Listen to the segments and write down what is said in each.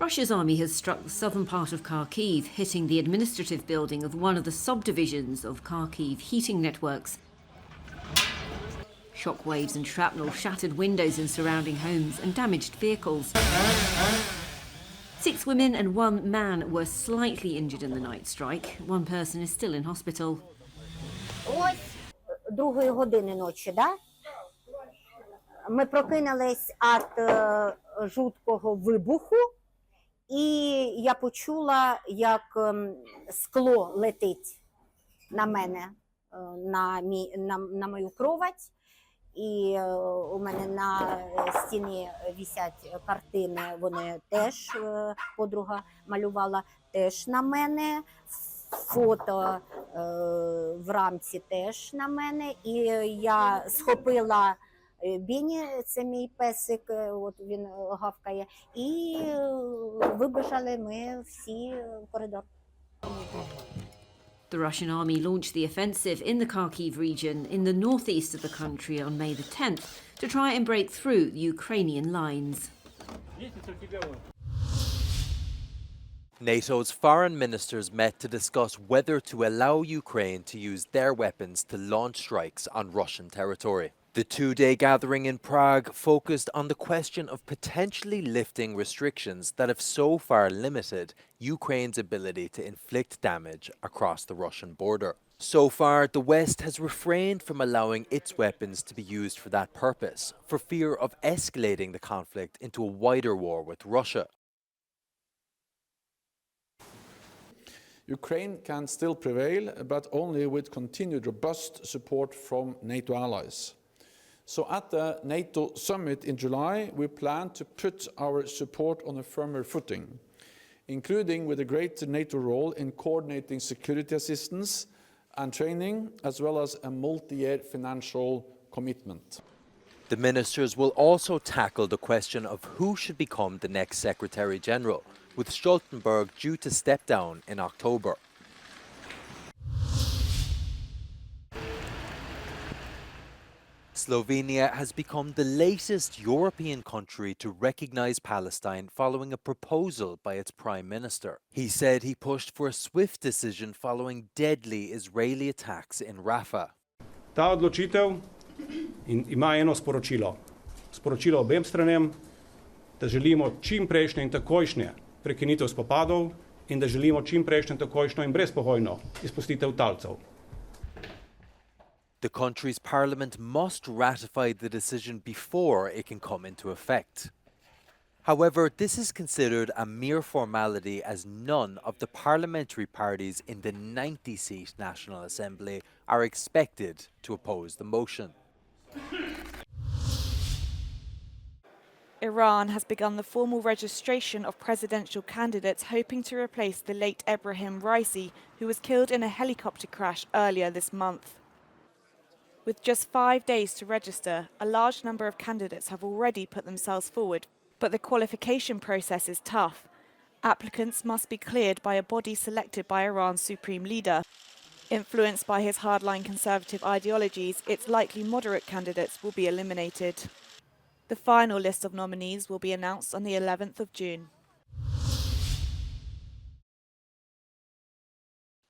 Russia's army has struck the southern part of Kharkiv, hitting the administrative building of one of the subdivisions of Kharkiv heating networks. Shockwaves and shrapnel shattered windows in surrounding homes and damaged vehicles. 6 women and 1 man were slightly injured in the night strike. 1 person is still in hospital. Ось 2 години ночі, да? Ми прокинулись від жуткого вибуху, і я почула, як скло летить на мене, на мою кровать. І у мене на стіні висять картини, вони теж, подруга малювала теж на мене, фото в рамці теж на мене. І я схопила Біні, це мій песик, от він гавкає, і вибіжали ми всі в коридор. The Russian army launched the offensive in the Kharkiv region in the northeast of the country on May the 10th to try and break through the Ukrainian lines. NATO's foreign ministers met to discuss whether to allow Ukraine to use their weapons to launch strikes on Russian territory. The 2-day gathering in Prague focused on the question of potentially lifting restrictions that have so far limited Ukraine's ability to inflict damage across the Russian border. So far, the West has refrained from allowing its weapons to be used for that purpose, for fear of escalating the conflict into a wider war with Russia. Ukraine can still prevail, but only with continued robust support from NATO allies. So at the NATO summit in July, we plan to put our support on a firmer footing, including with a greater NATO role in coordinating security assistance and training, as well as a multi-year financial commitment. The ministers will also tackle the question of who should become the next Secretary General, with Stoltenberg due to step down in October. Slovenia has become the latest European country to recognise Palestine following a proposal by its Prime Minister. He said he pushed for a swift decision following deadly Israeli attacks in Rafah. Ta odločitev ima eno sporočilo. Sporočilo obem stranem, da želimo čimprejšnje in takojšnje prekinitev spopadov in da želimo čimprejšnje, takojšnjo in brezpogojno izpustitev talcev. The country's parliament must ratify the decision before it can come into effect. However, this is considered a mere formality as none of the parliamentary parties in the 90-seat National Assembly are expected to oppose the motion. Iran has begun the formal registration of presidential candidates hoping to replace the late Ebrahim Raisi, who was killed in a helicopter crash earlier this month. With just 5 days to register, a large number of candidates have already put themselves forward, but the qualification process is tough. Applicants must be cleared by a body selected by Iran's supreme leader. Influenced by his hardline conservative ideologies, it's likely moderate candidates will be eliminated. The final list of nominees will be announced on the 11th of June.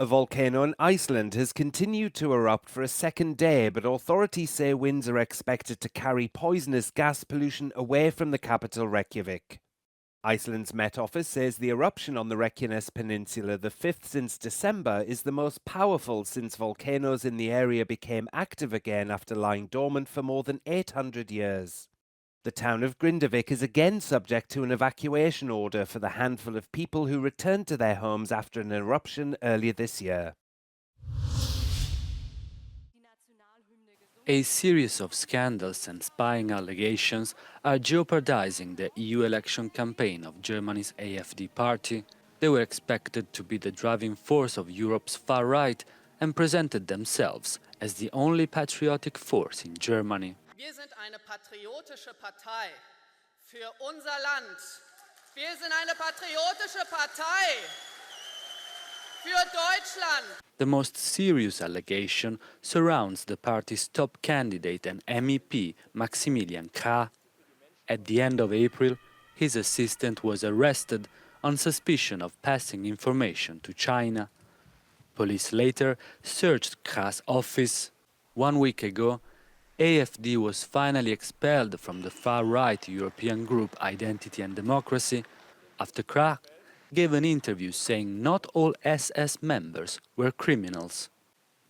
A volcano in Iceland has continued to erupt for a second day, but authorities say winds are expected to carry poisonous gas pollution away from the capital Reykjavik. Iceland's Met Office says the eruption on the Reykjanes Peninsula, the 5th since December, is the most powerful since volcanoes in the area became active again after lying dormant for more than 800 years. The town of Grindavik is again subject to an evacuation order for the handful of people who returned to their homes after an eruption earlier this year. A series of scandals and spying allegations are jeopardizing the EU election campaign of Germany's AFD party. They were expected to be the driving force of Europe's far right and presented themselves as the only patriotic force in Germany. Wir sind eine patriotische Partei für unser Land. Wir sind eine patriotische Partei für Deutschland. The most serious allegation surrounds the party's top candidate and MEP, Maximilian Krah. At the end of April, His assistant was arrested on suspicion of passing information to China. Police later searched Krah's office. 1 week ago, AFD was finally expelled from the far-right European group Identity and Democracy after Krah gave an interview saying not all SS members were criminals.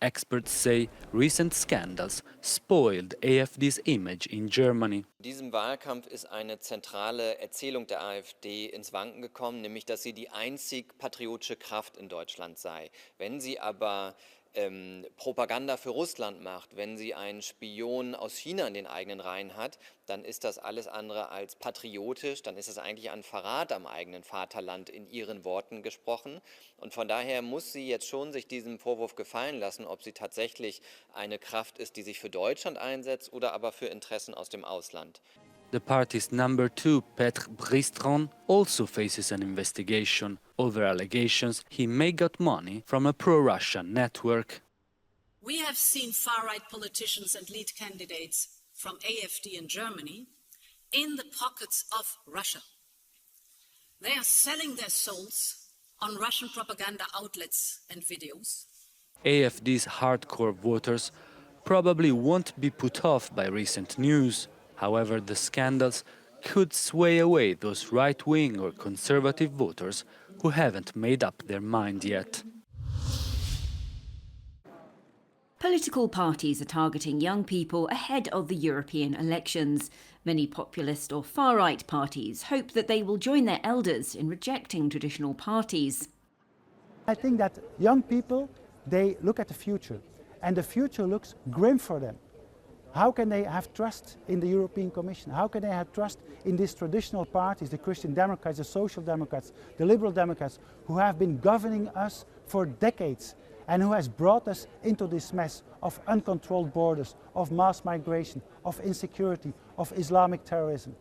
Experts say recent scandals spoiled AFD's image in Germany. In diesem Wahlkampf ist eine zentrale Erzählung der AfD ins Wanken gekommen, nämlich dass sie die einzig patriotische Kraft in Deutschland sei. Wenn sie aber Propaganda für Russland macht, wenn sie einen Spion aus China in den eigenen Reihen hat, dann ist das alles andere als patriotisch, dann ist es eigentlich ein Verrat am eigenen Vaterland in ihren Worten gesprochen. Und von daher muss sie jetzt schon sich diesem Vorwurf gefallen lassen, ob sie tatsächlich eine Kraft ist, die sich für Deutschland einsetzt oder aber für Interessen aus dem Ausland. The party's number 2, Petr Bristron, also faces an investigation over allegations he may got money from a pro-Russian network. We have seen far-right politicians and lead candidates from AFD in Germany in the pockets of Russia. They are selling their souls on Russian propaganda outlets and videos. AFD's hardcore voters probably won't be put off by recent news. However, the scandals could sway away those right-wing or conservative voters who haven't made up their mind yet. Political parties are targeting young people ahead of the European elections. Many populist or far-right parties hope that they will join their elders in rejecting traditional parties. I think that young people, they look at the future, and the future looks grim for them. How can they have trust in the European Commission? How can they have trust in these traditional parties, the Christian Democrats, the Social Democrats, the Liberal Democrats, who have been governing us for decades and who has brought us into this mess of uncontrolled borders, of mass migration, of insecurity, of Islamic terrorism?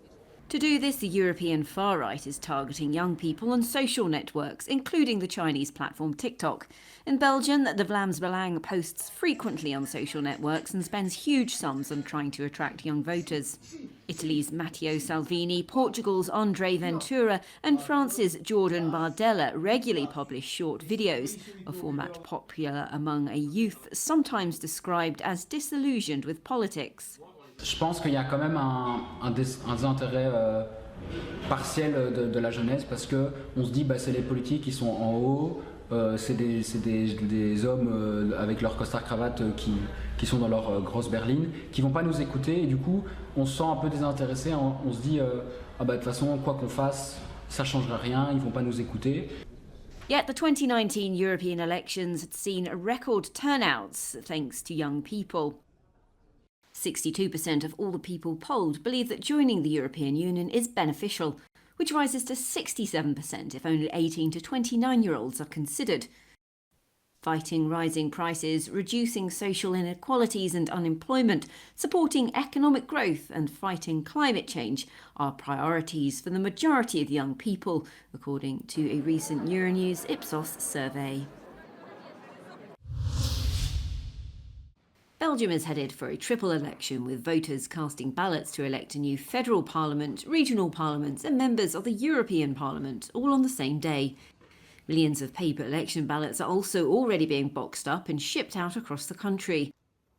To do this, the European far-right is targeting young people on social networks, including the Chinese platform TikTok. In Belgium, the Vlaams Belang posts frequently on social networks and spends huge sums on trying to attract young voters. Italy's Matteo Salvini, Portugal's André Ventura and France's Jordan Bardella regularly publish short videos, a format popular among a youth sometimes described as disillusioned with politics. Je pense qu'il y a quand même un désintérêt partiel de la jeunesse parce qu'on se dit bah, c'est les politiques qui sont en haut, c'est des hommes avec leur costard-cravate qui sont dans leur grosse berline, qui vont pas nous écouter et du coup on se sent un peu désintéressé, on se dit ah bah de toute façon quoi qu'on fasse ça changera rien, ils vont pas nous écouter. Yet the 2019 European elections had seen record turnouts thanks to young people. 62% of all the people polled believe that joining the European Union is beneficial, which rises to 67% if only 18 to 29-year-olds are considered. Fighting rising prices, reducing social inequalities and unemployment, supporting economic growth and fighting climate change are priorities for the majority of young people, according to a recent Euronews Ipsos survey. Belgium is headed for a triple election, with voters casting ballots to elect a new federal parliament, regional parliaments and members of the European Parliament, all on the same day. Millions of paper election ballots are also already being boxed up and shipped out across the country.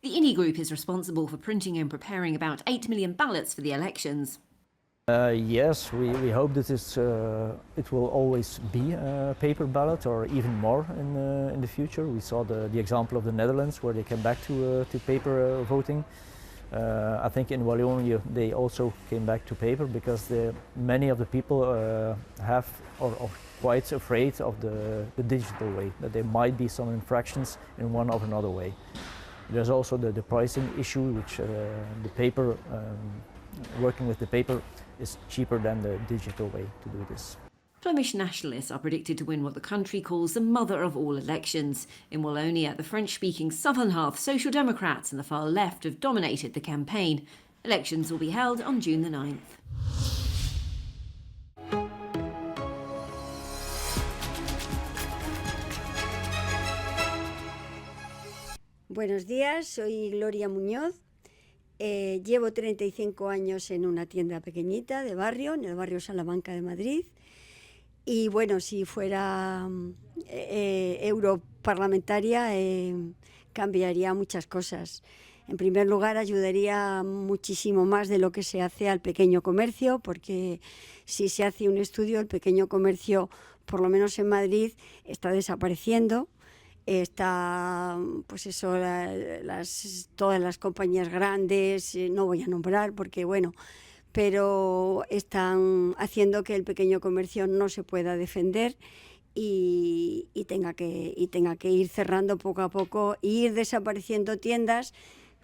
The INI Group is responsible for printing and preparing about 8 million ballots for the elections. Yes, we hope that it will always be a paper ballot or even more in the future. We saw the example of the Netherlands where they came back to paper voting. I think in Wallonia they also came back to paper because many of the people are quite afraid of the digital way, that there might be some infractions in one or another way. There's also the pricing issue, which the paper, working with the paper is cheaper than the digital way to do this. Flemish nationalists are predicted to win what the country calls the mother of all elections. In Wallonia, the French-speaking southern half, Social Democrats and the far left have dominated the campaign. Elections will be held on June the 9th. Buenos días, soy Gloria Muñoz Llevo 35 años en una tienda pequeñita de barrio, en el barrio Salamanca de Madrid. Y bueno, si fuera europarlamentaria, cambiaría muchas cosas. En primer lugar, ayudaría muchísimo más de lo que se hace al pequeño comercio, porque si se hace un estudio, el pequeño comercio, por lo menos en Madrid, está desapareciendo. Está, pues eso, todas las compañías grandes, no voy a nombrar porque, bueno, pero están haciendo que el pequeño comercio no se pueda defender y tenga que ir cerrando poco a poco e ir desapareciendo tiendas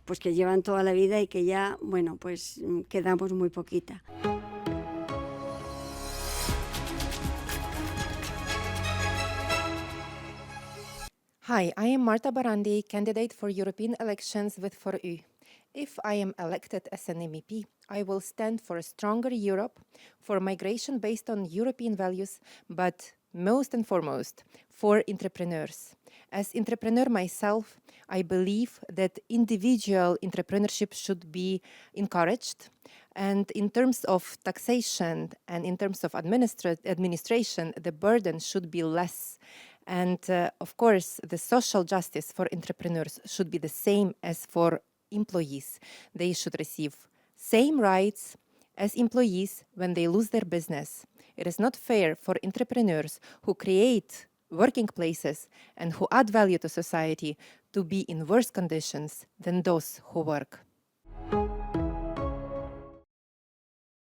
pues que llevan toda la vida y que ya, bueno, pues quedamos muy poquita. Hi, I am Marta Barandi, candidate for European elections with 4U. If I am elected as an MEP, I will stand for a stronger Europe, for migration based on European values, but most and foremost, for entrepreneurs. As entrepreneur myself, I believe that individual entrepreneurship should be encouraged. And in terms of taxation and in terms of administration, the burden should be less. And of course, the social justice for entrepreneurs should be the same as for employees. They should receive same rights as employees when they lose their business. It is not fair for entrepreneurs who create working places and who add value to society to be in worse conditions than those who work.